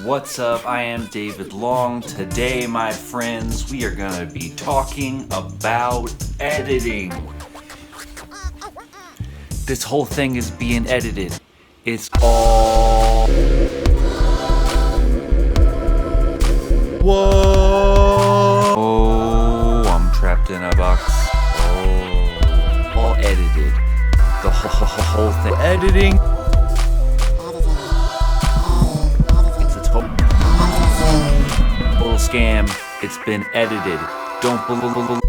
What's up? I am David Long. Today, my friends, we are gonna be talking about editing. This whole thing is being edited. It's all... Whoa! Oh, I'm trapped in a box. Oh, all edited. The whole thing. Editing. Total scam. It's been edited. Don't believe.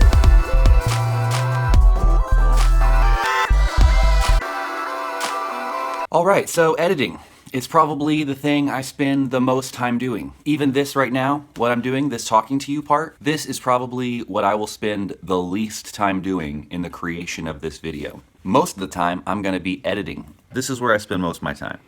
Alright, so editing. It's probably the thing I spend the most time doing. Even this right now, what I'm doing, this talking to you part, this is probably what I will spend the least time doing in the creation of this video. Most of the time, I'm gonna be editing. This is where I spend most of my time.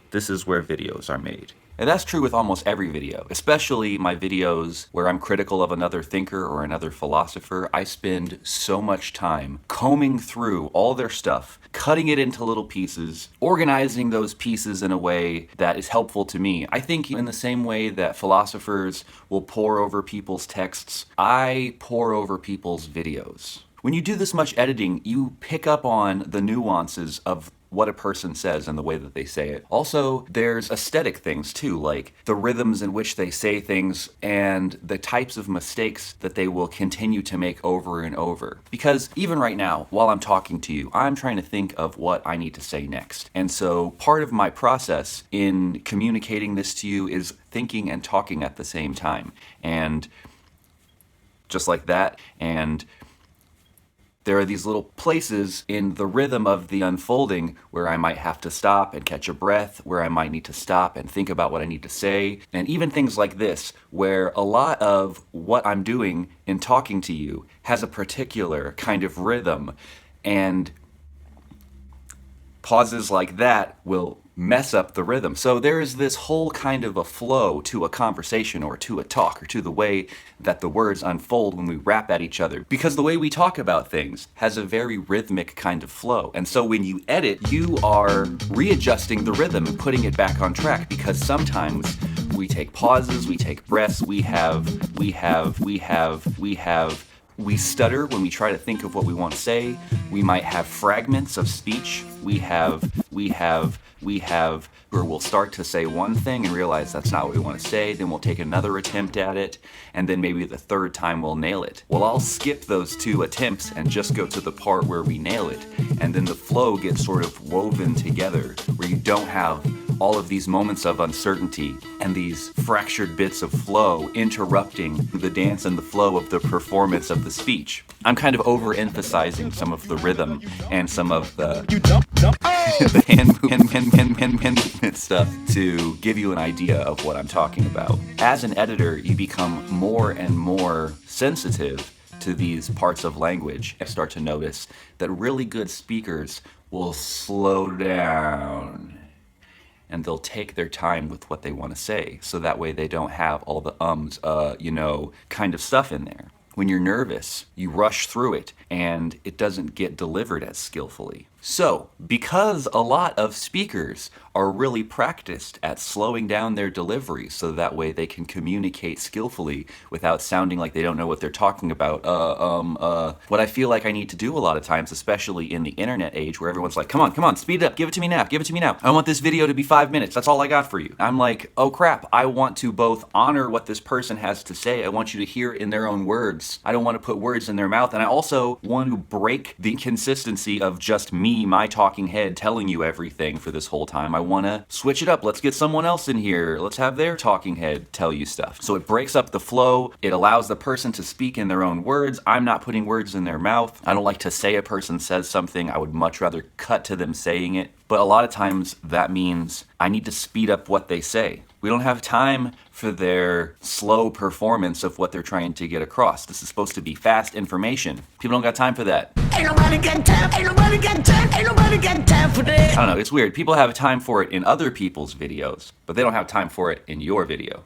This is where videos are made. And that's true with almost every video, especially my videos where I'm critical of another thinker or another philosopher. I spend so much time combing through all their stuff, cutting it into little pieces, organizing those pieces in a way that is helpful to me. I think in the same way that philosophers will pore over people's texts, I pore over people's videos. When you do this much editing, you pick up on the nuances of what a person says and the way that they say it. Also, there's aesthetic things too, like the rhythms in which they say things and the types of mistakes that they will continue to make over and over. Because even right now, while I'm talking to you, I'm trying to think of what I need to say next. And so part of my process in communicating this to you is thinking and talking at the same time. And just like that, and there are these little places in the rhythm of the unfolding where I might have to stop and catch a breath, where I might need to stop and think about what I need to say, and even things like this, where a lot of what I'm doing in talking to you has a particular kind of rhythm, and pauses like that will mess up the rhythm. So there is this whole kind of a flow to a conversation or to a talk or to the way that the words unfold when we rap at each other. Because the way we talk about things has a very rhythmic kind of flow. And so when you edit, you are readjusting the rhythm and putting it back on track, because sometimes we take pauses, we take breaths, we stutter when we try to think of what we want to say. We might have fragments of speech. Or we'll start to say one thing and realize that's not what we want to say. Then we'll take another attempt at it. And then maybe the third time we'll nail it. Well, I'll skip those 2 attempts and just go to the part where we nail it. And then the flow gets sort of woven together, where you don't have all of these moments of uncertainty and these fractured bits of flow interrupting the dance and the flow of the performance of the speech. I'm kind of overemphasizing some of the rhythm and some of the hand movement stuff to give you an idea of what I'm talking about. As an editor, you become more and more sensitive to these parts of language. I start to notice that really good speakers will slow down. And they'll take their time with what they want to say, so that way they don't have all the kind of stuff in there. When you're nervous, you rush through it, and it doesn't get delivered as skillfully. So, because a lot of speakers are really practiced at slowing down their delivery so that way they can communicate skillfully without sounding like they don't know what they're talking about, what I feel like I need to do a lot of times, especially in the internet age where everyone's like, come on, speed it up, give it to me now. I want this video to be 5 minutes, that's all I got for you. I'm like, oh crap, I want to both honor what this person has to say, I want you to hear it in their own words. I don't want to put words in their mouth, and I also want to break the consistency of just me, my talking head, telling you everything for this whole time. I want to switch it up. Let's get someone else in here. Let's have their talking head tell you stuff. So it breaks up the flow. It allows the person to speak in their own words. I'm not putting words in their mouth. I don't like to say a person says something. I would much rather cut to them saying it. But a lot of times that means I need to speed up what they say. We don't have time for their slow performance of what they're trying to get across. This is supposed to be fast information. People don't got time for that. Ain't nobody got time. Ain't nobody got time. Ain't nobody got time for that. I don't know, it's weird. People have time for it in other people's videos, but they don't have time for it in your video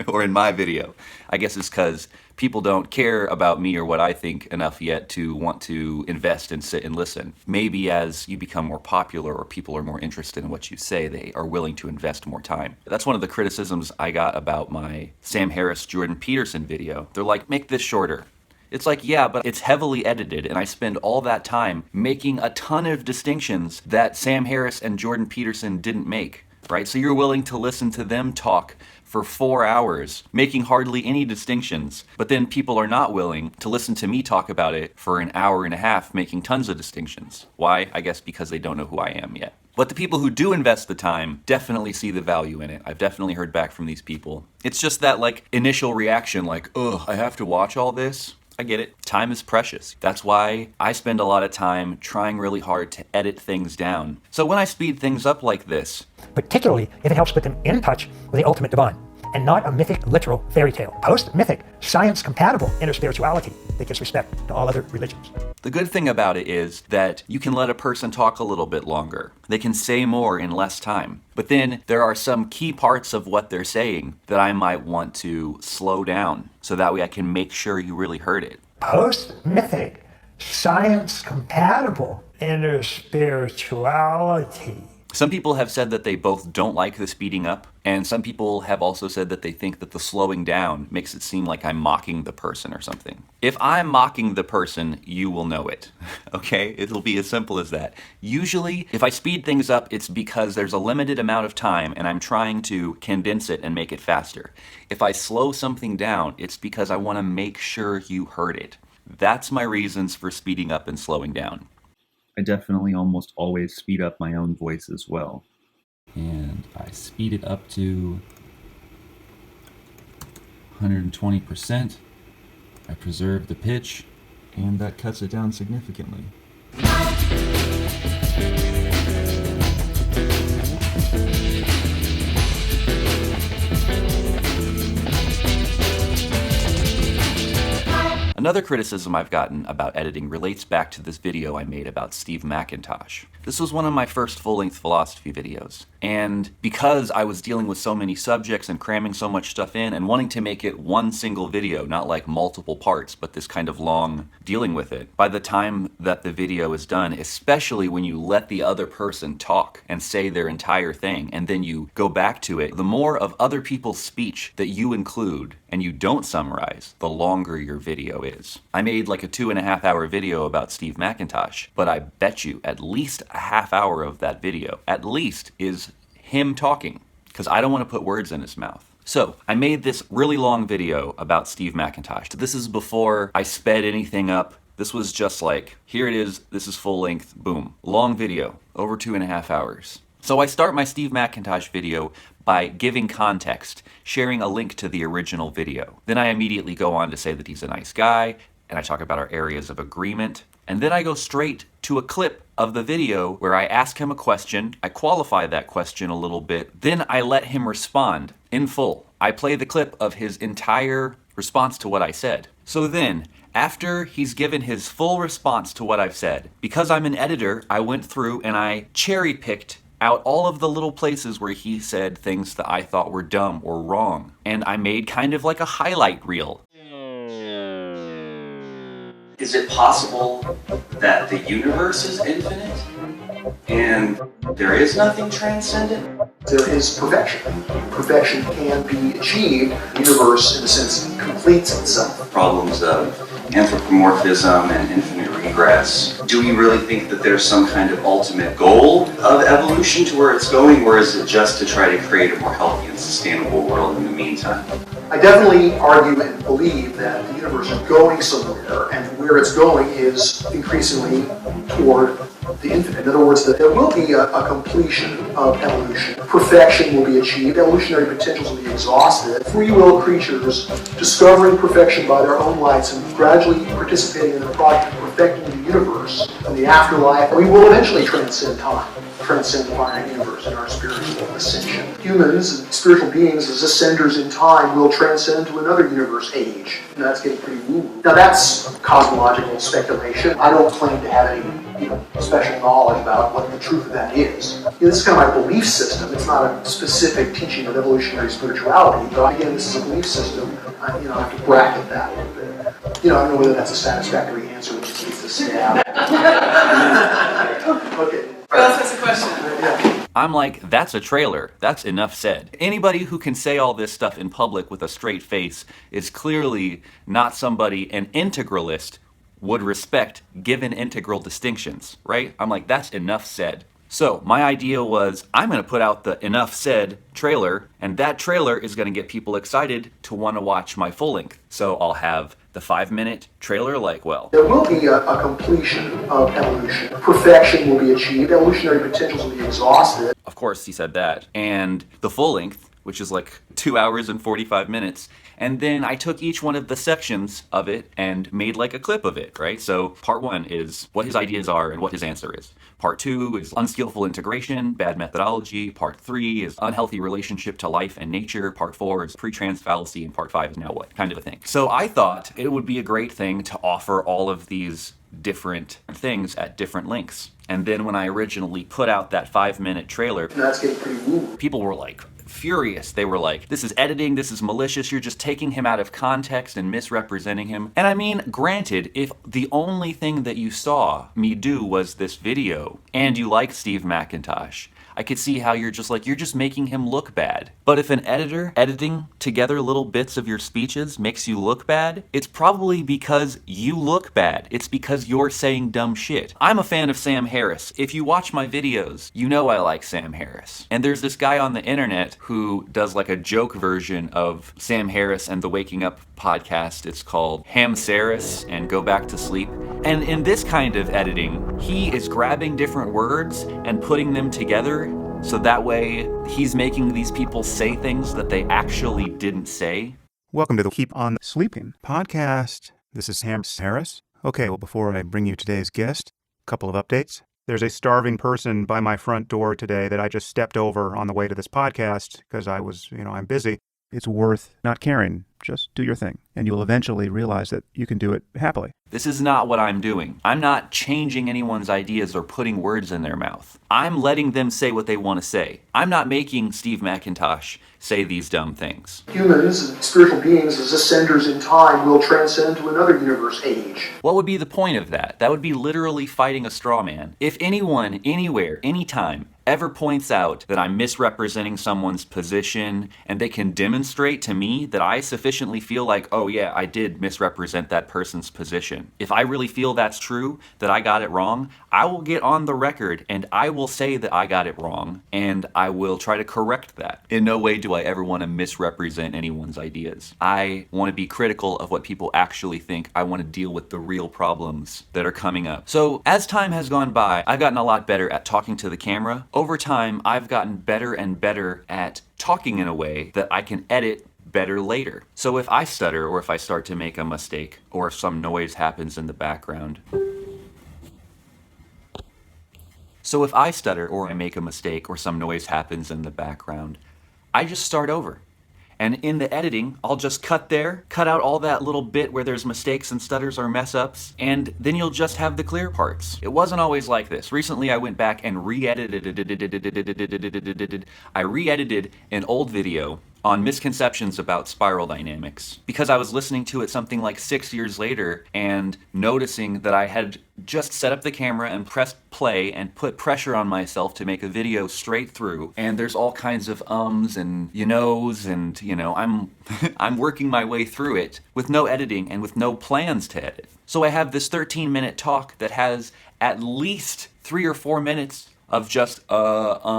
or in my video. I guess it's because people don't care about me or what I think enough yet to want to invest and sit and listen. Maybe as you become more popular or people are more interested in what you say, they are willing to invest more time. That's one of the criticisms I got about my Sam Harris, Jordan Peterson video. They're like, make this shorter. It's like, yeah, but it's heavily edited and I spend all that time making a ton of distinctions that Sam Harris and Jordan Peterson didn't make, right? So you're willing to listen to them talk for 4 hours, making hardly any distinctions, but then people are not willing to listen to me talk about it for an hour and a half, making tons of distinctions. Why? I guess because they don't know who I am yet. But the people who do invest the time definitely see the value in it. I've definitely heard back from these people. It's just that like initial reaction, like, ugh, I have to watch all this. I get it. Time is precious. That's why I spend a lot of time trying really hard to edit things down. So when I speed things up like this, particularly if it helps put them in touch with the ultimate divine, and not a mythic, literal fairy tale. Post-mythic, science-compatible inner spirituality that gives respect to all other religions. the good thing about it is that you can let a person talk a little bit longer. They can say more in less time. But then there are some key parts of what they're saying that I might want to slow down so that way I can make sure you really heard it. Post-mythic, science-compatible inner spirituality. Some people have said that they both don't like the speeding up, and some people have also said that they think that the slowing down makes it seem like I'm mocking the person or something. If I'm mocking the person, you will know it, okay? It'll be as simple as that. Usually, if I speed things up, it's because there's a limited amount of time and I'm trying to condense it and make it faster. If I slow something down, it's because I want to make sure you heard it. That's my reasons for speeding up and slowing down. I definitely almost always speed up my own voice as well. And I speed it up to 120%. I preserve the pitch, and that cuts it down significantly. Another criticism I've gotten about editing relates back to this video I made about Steve McIntosh. This was one of my first full-length philosophy videos, and because I was dealing with so many subjects and cramming so much stuff in and wanting to make it one single video, not like multiple parts, but this kind of long dealing with it, by the time that the video is done, especially when you let the other person talk and say their entire thing, and then you go back to it, the more of other people's speech that you include and you don't summarize, the longer your video is. I made like a 2.5 hour video about Steve McIntosh, but I bet you at least a half hour of that video, at least, is him talking, because I don't want to put words in his mouth. So I made this really long video about Steve McIntosh. This is before I sped anything up. This was just like, here it is, this is full length, boom. Long video, over 2.5 hours. So I start my Steve McIntosh video by giving context, sharing a link to the original video. Then I immediately go on to say that he's a nice guy, and I talk about our areas of agreement. And then I go straight to a clip of the video where I ask him a question, I qualify that question a little bit, then I let him respond in full. I play the clip of his entire response to what I said. So then, after he's given his full response to what I've said, because I'm an editor, I went through and I cherry-picked out all of the little places where he said things that I thought were dumb or wrong. And I made kind of like a highlight reel. Is it possible that the universe is infinite and there is nothing transcendent? There is perfection. Perfection can be achieved. The universe, in a sense, completes itself. Problems of anthropomorphism and infinite regress. Do we really think that there's some kind of ultimate goal of evolution to where it's going, or is it just to try to create a more healthy and sustainable world in the meantime? I definitely argue and believe that the universe is going somewhere, and where it's going is increasingly toward the infinite. In other words, that there will be a completion of evolution. Perfection will be achieved. Evolutionary potentials will be exhausted. Free will creatures discovering perfection by their own lights and gradually participating in the project of perfecting the universe and the afterlife. We will eventually transcend time. transcend the finite universe in our spiritual ascension. Humans, spiritual beings, as ascenders in time, will transcend to another universe age. And that's getting pretty woo-woo. Now that's cosmological speculation. I don't claim to have any special knowledge about what the truth of that is. This is kind of my belief system. It's not a specific teaching of evolutionary spirituality, but again, this is a belief system. I have to bracket that a little bit. I don't know whether that's a satisfactory answer, which needs to stab. Okay. Who else has a question? Yeah. I'm like, that's a trailer. That's enough said. Anybody who can say all this stuff in public with a straight face is clearly not somebody an integralist would respect given integral distinctions, right? I'm like, that's enough said. So my idea was, I'm going to put out the enough said trailer, and that trailer is going to get people excited to want to watch my full length. So I'll have the 5-minute trailer There will be a completion of evolution. Perfection will be achieved. Evolutionary potentials will be exhausted. Of course, he said that. And the full length, which is like 2 hours and 45 minutes. And then I took each one of the sections of it and made like a clip of it, right? So part 1 is what his ideas are and what his answer is. Part 2 is unskillful integration, bad methodology. Part 3 is unhealthy relationship to life and nature. Part 4 is pre-trans fallacy. And part 5 is now what? Kind of a thing. So I thought it would be a great thing to offer all of these different things at different lengths. And then when I originally put out that 5-minute trailer, That's getting pretty woo. people were like furious. They were like, this is editing, this is malicious, you're just taking him out of context and misrepresenting him. And I mean, granted, if the only thing that you saw me do was this video and you like Steve McIntosh, I could see how you're just making him look bad. But if an editor editing together little bits of your speeches makes you look bad, it's probably because you look bad. It's because you're saying dumb shit. I'm a fan of Sam Harris. If you watch my videos, you know I like Sam Harris. And there's this guy on the internet who does like a joke version of Sam Harris and the Waking Up podcast. It's called Ham Sarris and Go Back to Sleep. And in this kind of editing, he is grabbing different words and putting them together so that way he's making these people say things that they actually didn't say. Welcome to the Keep on Sleeping podcast. This is Sam Sarris. Okay, well, before I bring you today's guest, a couple of updates. There's a starving person by my front door today that I just stepped over on the way to this podcast because I'm busy. It's worth not caring. Just do your thing, and you'll eventually realize that you can do it happily. This is not what I'm doing. I'm not changing anyone's ideas or putting words in their mouth. I'm letting them say what they want to say. I'm not making Steve McIntosh say these dumb things. Humans, spiritual beings, as ascenders in time, will transcend to another universe age. What would be the point of that? That would be literally fighting a straw man. If anyone, anywhere, anytime, ever points out that I'm misrepresenting someone's position and they can demonstrate to me that I sufficiently feel like, oh yeah, I did misrepresent that person's position. If I really feel that's true, that I got it wrong, I will get on the record and I will say that I got it wrong and I will try to correct that. In no way do I ever want to misrepresent anyone's ideas. I want to be critical of what people actually think. I want to deal with the real problems that are coming up. So as time has gone by, I've gotten a lot better at talking to the camera. Over time, I've gotten better and better at talking in a way that I can edit better later. So if I stutter or if I start to make a mistake or if some noise happens in the background. So if I stutter or I make a mistake or some noise happens in the background, I just start over. And in the editing, I'll just cut out all that little bit where there's mistakes and stutters or mess ups, and then you'll just have the clear parts. It wasn't always like this. Recently I went back and re-edited an old video on misconceptions about spiral dynamics because I was listening to it something like 6 years later and noticing that I had just set up the camera and pressed play and put pressure on myself to make a video straight through, and there's all kinds of ums and knows and I'm working my way through it with no editing and with no plans to edit. So I have this 13-minute talk that has at least 3 or 4 minutes of just, all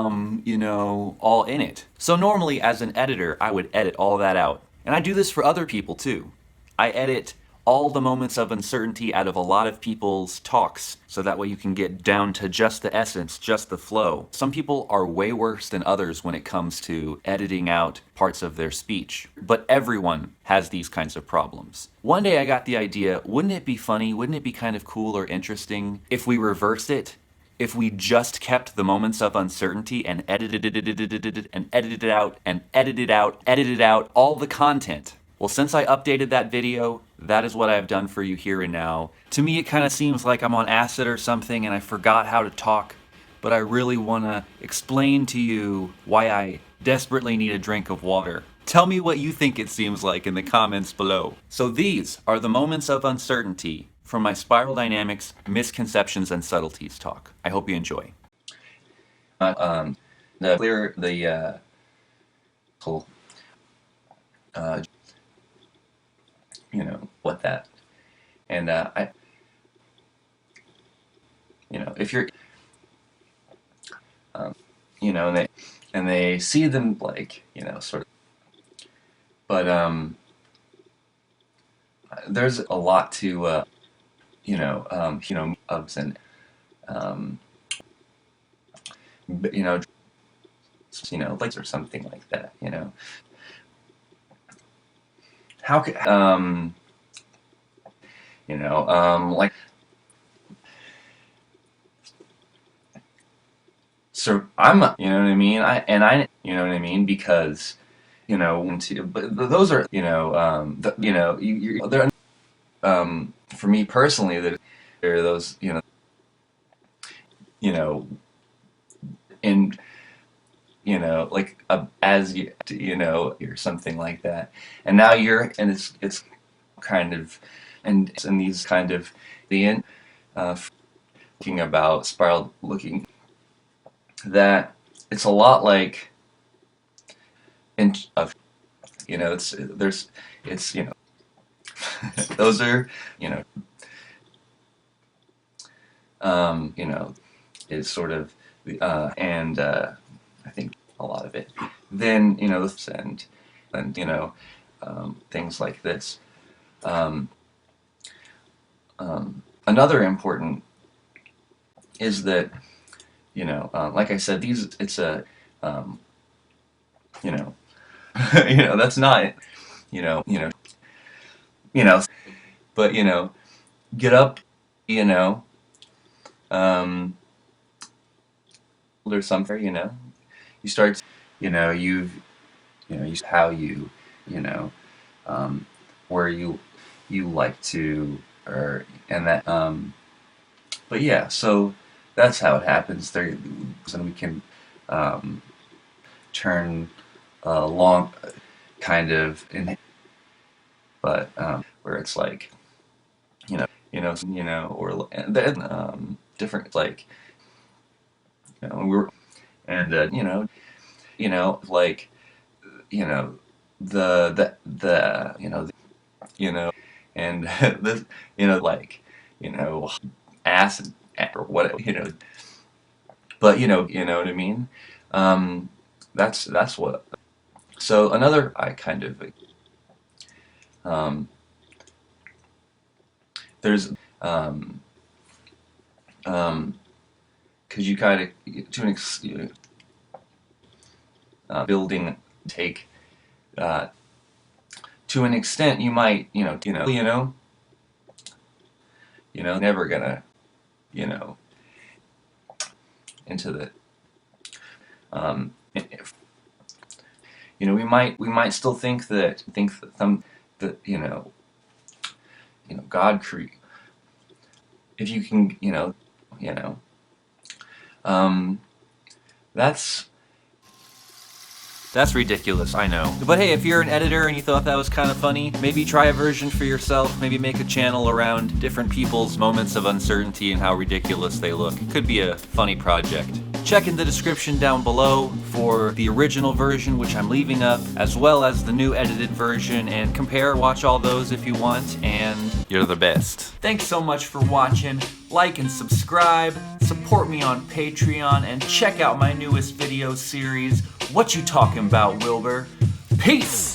in it. So normally as an editor, I would edit all that out. And I do this for other people too. I edit all the moments of uncertainty out of a lot of people's talks, so that way you can get down to just the essence, just the flow. Some people are way worse than others when it comes to editing out parts of their speech, but everyone has these kinds of problems. One day I got the idea, wouldn't it be funny, wouldn't it be kind of cool or interesting if we reversed it? if we just kept the moments of uncertainty and edited out all the content. Well, since I updated that video, that is what I've done for you here and now. To me, it kind of seems like I'm on acid or something and I forgot how to talk, but I really want to explain to you why I desperately need a drink of water. Tell me what you think it seems like in the comments below. So these are the moments of uncertainty from my Spiral Dynamics Misconceptions and Subtleties talk. I hope you enjoy. You know what that, and if you're, and they see them like, sort of, but there's a lot to ups and like or something like that, how could like, so I'm, you know what I mean, you know what I mean, because but those are, they're, for me personally, that there are those, in, like as you, or something like that, and now you're, and it's kind of, and these kind of the end, thinking about spiral looking, that it's a lot like, it's those are, is sort of, and I think a lot of it. Then, and things like this. Another important is that, like I said, it's a, that's not, but, get up, or something, you start, how you, where you like to, or, and that, but yeah, so that's how it happens there, and we can, turn, long, kind of, but, where it's like, or, and then, different, like, we're, and, like, and this, like, acid, or what, but, what I mean? That's what, so another, I kind of, there's, because you kind of, to an building, take, to an extent, you might, never gonna, into the, we might still think that some, that, God create, if you can, that's ridiculous, I know. But hey, if you're an editor and you thought that was kind of funny, maybe try a version for yourself, maybe make a channel around different people's moments of uncertainty and how ridiculous they look. It could be a funny project. Check in the description down below for the original version, which I'm leaving up, as well as the new edited version, and compare, watch all those if you want, and you're the best. Thanks so much for watching. Like and subscribe, support me on Patreon, and check out my newest video series, What You Talking About, Wilbur? Peace!